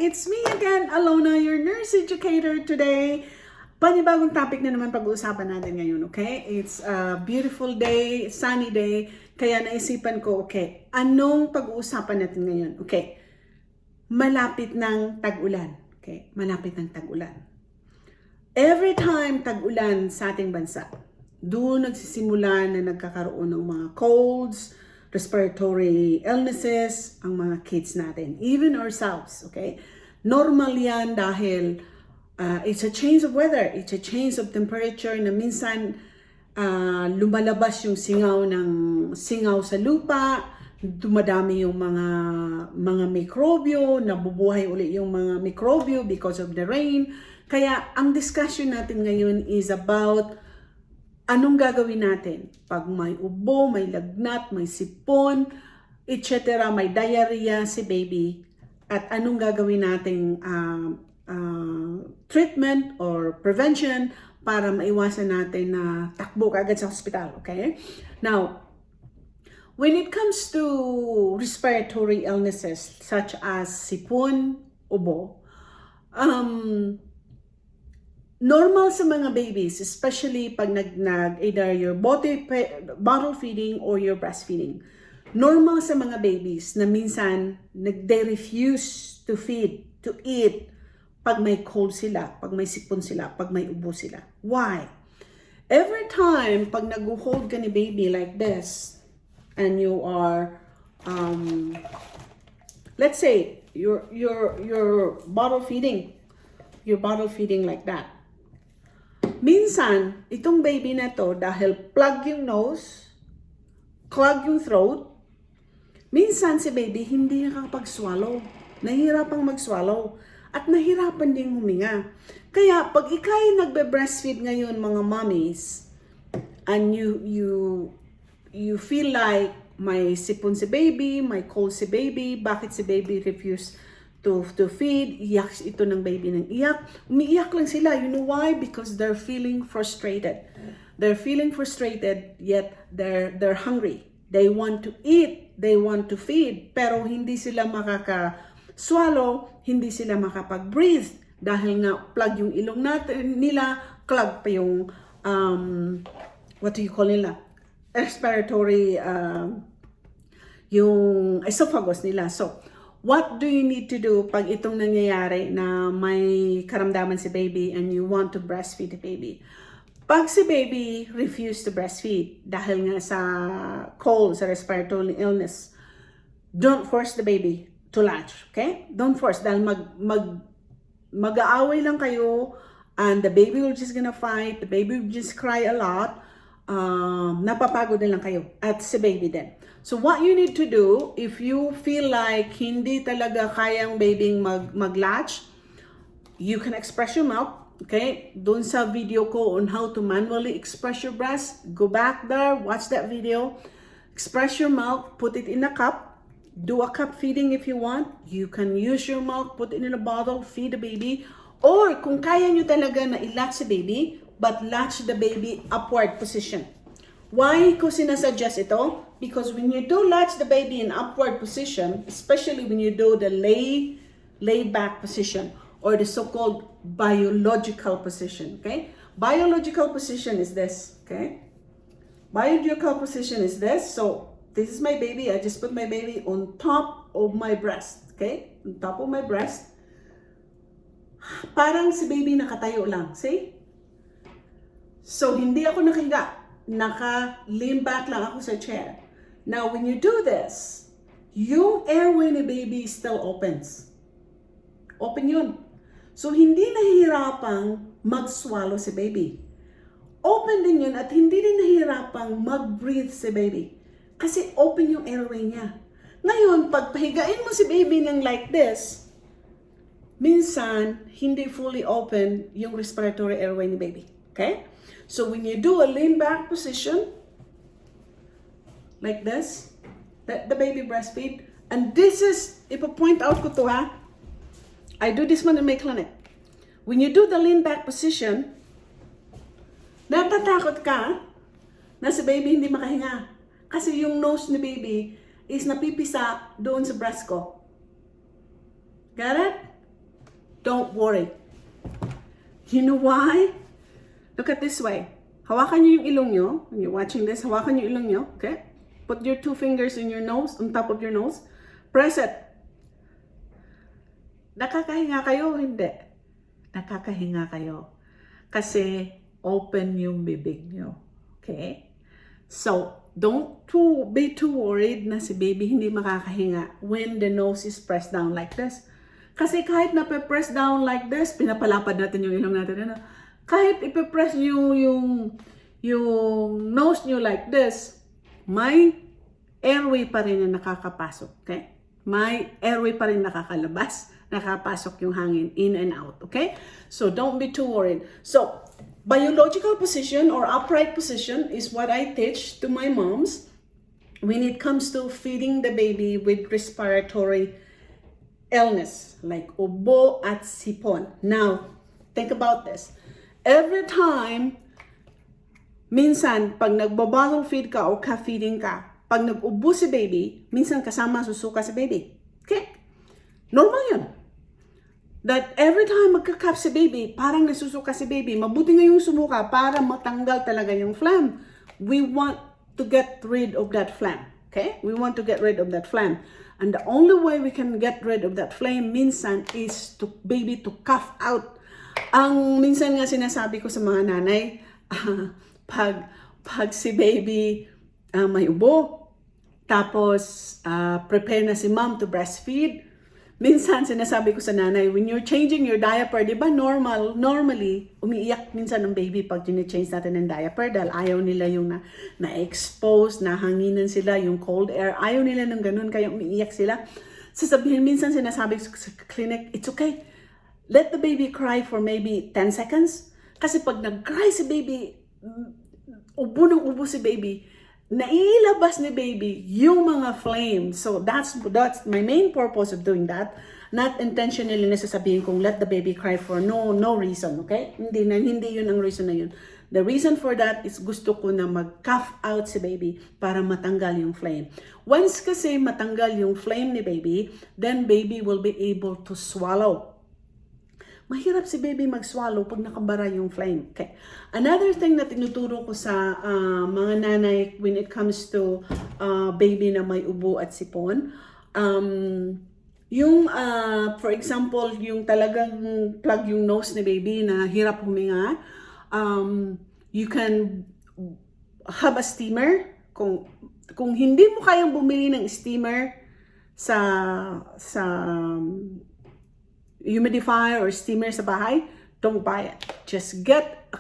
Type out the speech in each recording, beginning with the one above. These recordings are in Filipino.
It's me again, Alona, your nurse educator today. Panibagong topic na naman pag-uusapan natin ngayon, okay? It's a beautiful day, sunny day, kaya naisipan ko, okay, anong pag-uusapan natin ngayon? Okay, malapit ng tag-ulan, okay? Malapit ng tag-ulan. Every time tag-ulan sa ating bansa, doon nagsisimula na nagkakaroon ng mga colds, respiratory illnesses, ang mga kids natin, even ourselves, okay? Normal yan dahil it's a change of weather, it's a change of temperature na minsan lumalabas yung singaw sa lupa, dumadami yung mga mikrobyo, nabubuhay uli yung mga mikrobyo because of the rain. Kaya ang discussion natin ngayon is about anong gagawin natin pag may ubo, may lagnat, may sipon, etc., may diarrhea si baby, at anong gagawin nating treatment or prevention para maiwasan natin na takbo kaagad sa hospital, okay? Now, when it comes to respiratory illnesses such as sipon, ubo, normal sa mga babies, especially pag either your bottle feeding or your breastfeeding. Normal sa mga babies na minsan they refuse to feed, to eat pag may cold sila, pag may sipon sila, pag may ubo sila. Why? Every time pag nag-hold ka ni baby like this and you are let's say you're bottle feeding like that. Minsan, itong baby na to, dahil plug yung nose, clog yung throat, minsan si baby hindi nakakapag-swallow. Nahihirapang mag-swallow. At nahirapan ding huminga. Kaya, pag ikay nagbe-breastfeed ngayon, mga mommies, and you feel like may sipon si baby, may cold si baby, bakit si baby refuse to feed, iyak ito ng baby ng iyak. Umiiyak lang sila. You know why? Because they're feeling frustrated. They're feeling frustrated, yet they're hungry. They want to eat, they want to feed, pero hindi sila makaka-swallow, hindi sila makapag-breathe dahil nga plug yung ilong nila, clog pa yung what do you call nila? Respiratory yung esophagus nila. So, what do you need to do pag itong nangyayari na may karamdaman si baby and you want to breastfeed the baby? Pag si baby refuse to breastfeed dahil nga sa cold, sa respiratory illness, don't force the baby to latch, okay? Don't force dahil mag-aaway lang kayo and the baby will just gonna fight, the baby will just cry a lot, napapagod na lang kayo at si baby din. So what you need to do, if you feel like hindi talaga kayang babying mag-latch, you can express your milk, okay? Doon sa video ko on how to manually express your breast, go back there, watch that video, express your milk, put it in a cup, do a cup feeding if you want. You can use your milk, put it in a bottle, feed the baby, or kung kaya nyo talaga na i-latch si baby, but latch the baby upward position. Why ko sinasuggest ito? Because when you do latch the baby in upward position, especially when you do the lay back position or the so-called biological position, okay? Biological position is this, okay? Biological position is this. So, this is my baby. I just put my baby on top of my breast, okay? On top of my breast. Parang si baby nakatayo lang, see? So, hindi ako nakahiga. Naka-lean back lang ako sa chair. Now, when you do this, yung airway ni baby still opens. Open yun. So, hindi nahihirapang mag-swallow si baby. Open din yun at hindi din nahihirapang mag-breathe si baby. Kasi open yung airway niya. Ngayon, pag pahigain mo si baby ng like this, minsan, hindi fully open yung respiratory airway ni baby. Okay? So when you do a lean back position, like this, let the baby breastfeed. And this is, ipo-point out ko to ha, I do this one in my clinic. When you do the lean back position, natatakot ka na si baby hindi makahinga. Kasi yung nose ni baby is napipisa doon sa breast ko. Got it? Don't worry. You know why? Look at this way. Hawakan niyo yung ilong niyo. When you're watching this, hawakan niyo yung ilong niyo. Okay? Put your 2 fingers in your nose, on top of your nose. Press it. Nakakahinga kayo? Hindi. Nakakahinga kayo. Kasi open yung bibig niyo. Okay? So, don't be too worried na si baby hindi makakahinga when the nose is pressed down like this. Kasi kahit na-press down like this, pinapalapad natin yung ilong natin. Ano? Kahit ipipress nyo yung nose nyo like this, may airway pa rin na nakakapasok. Okay? May airway pa rin nakakalabas, nakapasok yung hangin in and out. Okay? So, don't be too worried. So, biological position or upright position is what I teach to my moms when it comes to feeding the baby with respiratory illness like ubo at sipon. Now, think about this. Every time, minsan, pag nagbo-bottle feed ka o ka-feeding ka, pag nag-ubo si baby, minsan kasama susuka si baby. Okay? Normal yun. That every time magka-cough si baby, parang nasusuka si baby, mabuti nga yung sumuka para matanggal talaga yung phlegm. We want to get rid of that phlegm. Okay? We want to get rid of that phlegm. And the only way we can get rid of that phlegm minsan is to baby to cough out. Ang minsan nga sinasabi ko sa mga nanay, pag si baby may ubo, tapos prepare na si mom to breastfeed, minsan sinasabi ko sa nanay, when you're changing your diaper, di ba normally, umiiyak minsan ng baby pag change natin ng diaper dahil ayaw nila yung na-expose, nahanginan sila, yung cold air, ayaw nila ng ganun, kaya umiiyak sila. Sasabihin, minsan sinasabi ko sa clinic, it's okay, let the baby cry for maybe 10 seconds. Kasi pag nag-cry si baby, ubo ng ubo si baby, nailabas ni baby yung mga flames. So that's my main purpose of doing that. Not intentionally nasasabihin kong let the baby cry for no reason, okay? Hindi yun ang reason na yun. The reason for that is gusto ko na mag-cough out si baby para matanggal yung flame. Once kasi matanggal yung flame ni baby, then baby will be able to swallow. Mahirap si baby mag-swallow pag nakabara yung flame. Okay. Another thing na tinuturo ko sa mga nanay when it comes to baby na may ubo at sipon, yung for example, yung talagang plug yung nose ni baby na hirap huminga, you can have a steamer. Kung hindi mo kayang bumili ng steamer sa humidifier or steamer sa bahay, don't buy it. Just get a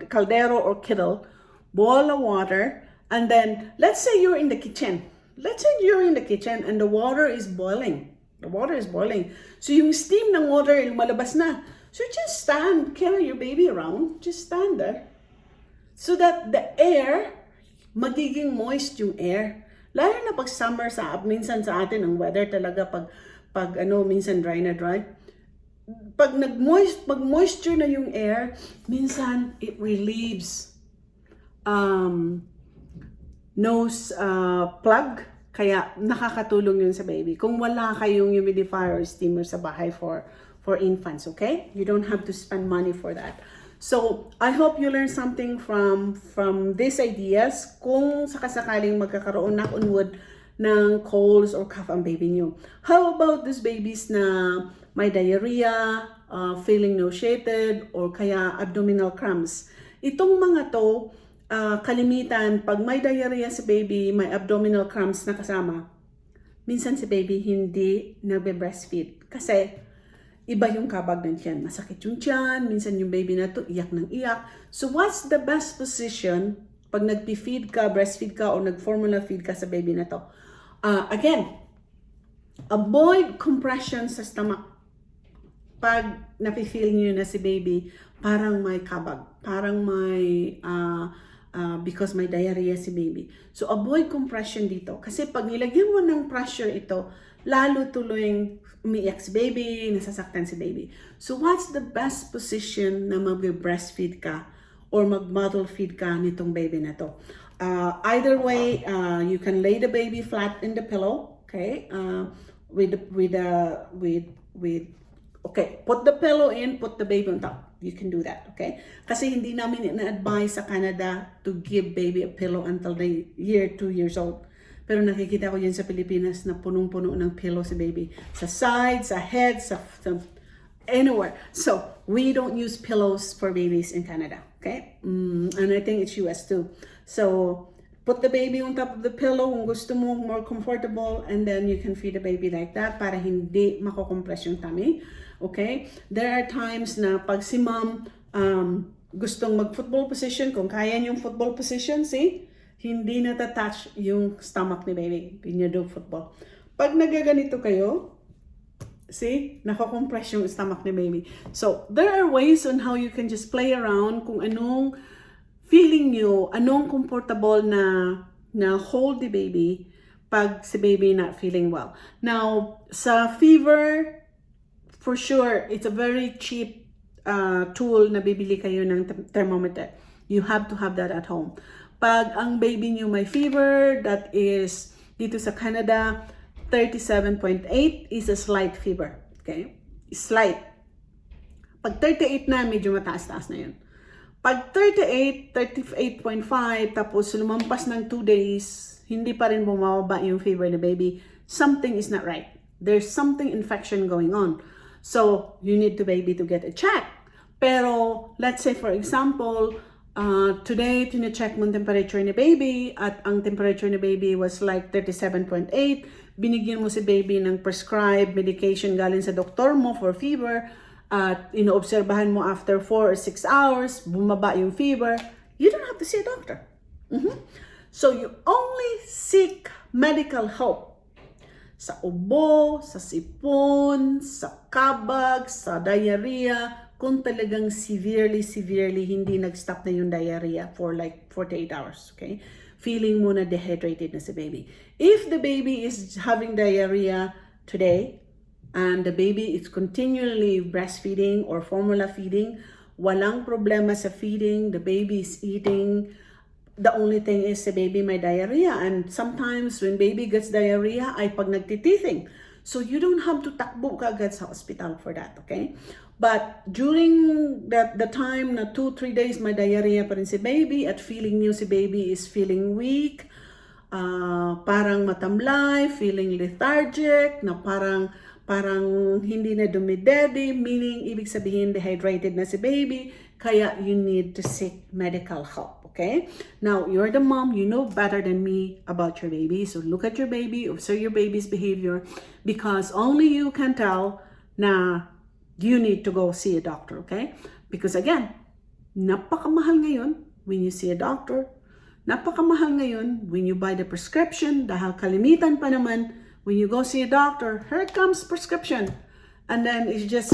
caldero or kettle, boil the water, and then let's say you're in the kitchen. Let's say you're in the kitchen and the water is boiling. The water is boiling. So yung steam ng water lumalabas na. So just carry your baby around, just stand there. So that the air, magiging moist yung air. Lalo na pag summer minsan sa atin ang weather talaga pag minsan dry na dry. Pag moisture na yung air, minsan it relieves nose plug. Kaya nakakatulong yun sa baby. Kung wala kayong humidifier or steamer sa bahay for infants, okay? You don't have to spend money for that. So, I hope you learned something from these ideas. Kung sakasakaling magkakaroon, knock on wood, ng colds or cough ang baby niyo. How about these babies na may diarrhea, feeling nauseated, or kaya abdominal cramps? Itong mga to, kalimitan, pag may diarrhea si baby, may abdominal cramps na kasama, minsan si baby hindi nagbe-breastfeed. Kasi iba yung kabag ng tiyan. Masakit yung tiyan, minsan yung baby na to iyak ng iyak. So what's the best position pag nagpi-feed ka, breastfeed ka, o nag-formula feed ka sa baby na to? Again, avoid compression sa stomach. Pag napi-feel nyo na si baby, parang may kabag, parang may, because may diarrhea si baby. So avoid compression dito. Kasi pag nilagyan mo ng pressure ito, lalo tuloy umiiyak si baby, nasasaktan si baby. So what's the best position na mag-breastfeed ka or mag-bottle feed ka nitong baby na to? Either way, you can lay the baby flat in the pillow, okay? With Okay, put the pillow in, put the baby on top. You can do that, okay? Kasi hindi namin ina-advise sa Canada to give baby a pillow until the year 2 years old. Pero nakikita ko yan sa Pilipinas na punong-puno ng pillow si baby. Sa side, sa head, sa anywhere. So, we don't use pillows for babies in Canada, okay? And I think it's US too. So, put the baby on top of the pillow kung gusto mo, more comfortable, and then you can feed the baby like that para hindi makukompress yung tummy. Okay? There are times na pag si mom gustong mag-football position, kung kaya yung football position, see? Hindi natatouch yung stomach ni baby when you do football. Pag nagaganito kayo, see? Nakakompress yung stomach ni baby. So, there are ways on how you can just play around kung anong feeling nyo, anong comfortable na hold the baby pag si baby not feeling well. Now, sa fever, for sure, it's a very cheap tool na bibili kayo ng thermometer. You have to have that at home. Pag ang baby nyo may fever, that is, dito sa Canada, 37.8 is a slight fever. Okay? Slight. Pag 38 na, medyo mataas-taas na yun. Pag 38, 38.5, tapos lumampas ng 2 days, hindi pa rin bumababa yung fever ni baby, something is not right. There's something infection going on. So, you need the baby to get a check. Pero, let's say for example, today, tine-check mo ang temperature ni baby at ang temperature ni baby was like 37.8. Binigyan mo si baby ng prescribed medication galing sa doktor mo for fever at inoobserbahan mo after 4 or 6 hours, bumaba yung fever, you don't have to see a doctor. So, you only seek medical help sa ubo, sa sipon, sa kabag, sa diarrhea, kung talagang severely hindi nag-stop na yung diarrhea for like 48 hours, okay? Feeling mo na dehydrated na si baby. If the baby is having diarrhea today, and the baby is continually breastfeeding or formula feeding, walang problema sa feeding, the baby is eating, the only thing is the baby may diarrhea, and sometimes when baby gets diarrhea ay pag nagtitithing. So you don't have to takbo kaagad sa hospital for that, okay? But during the time na 2-3 days may diarrhea pa rin si baby at feeling niyo si baby is feeling weak, parang matamlay, feeling lethargic, na parang hindi na dumidede, meaning ibig sabihin dehydrated na si baby, kaya you need to seek medical help, okay? Now, you're the mom, you know better than me about your baby, so look at your baby, observe your baby's behavior, because only you can tell na you need to go see a doctor, okay? Because again, napakamahal ngayon when you see a doctor, napakamahal ngayon when you buy the prescription, dahil kalimitan pa naman, when you go see a doctor, here comes prescription. And then it's just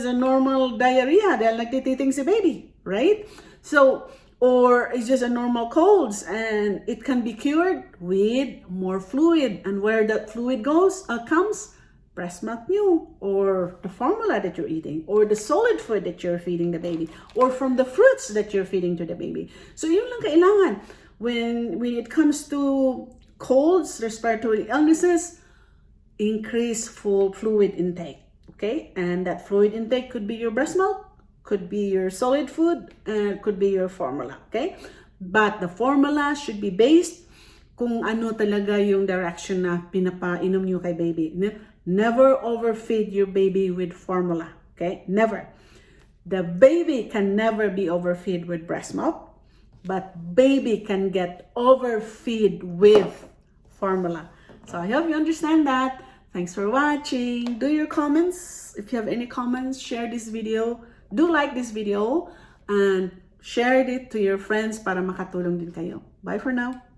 a normal diarrhea dahil nagtititing si baby, right? So, or it's just a normal colds and it can be cured with more fluid. And where that fluid comes, breast milk new, or the formula that you're eating, or the solid food that you're feeding the baby, or from the fruits that you're feeding to the baby. So, yun lang kailangan. When it comes to colds, respiratory illnesses, increase full fluid intake, okay? And that fluid intake could be your breast milk, could be your solid food, and could be your formula, okay? But the formula should be based kung ano talaga yung direction na pinapainom nyo kay baby. Never overfeed your baby with formula, okay? Never. The baby can never be overfed with breast milk, but baby can get overfed with formula. So I hope you understand that. Thanks for watching. Do your comments. If you have any comments, share this video. Do like this video and share it to your friends para makatulong din kayo. Bye for now.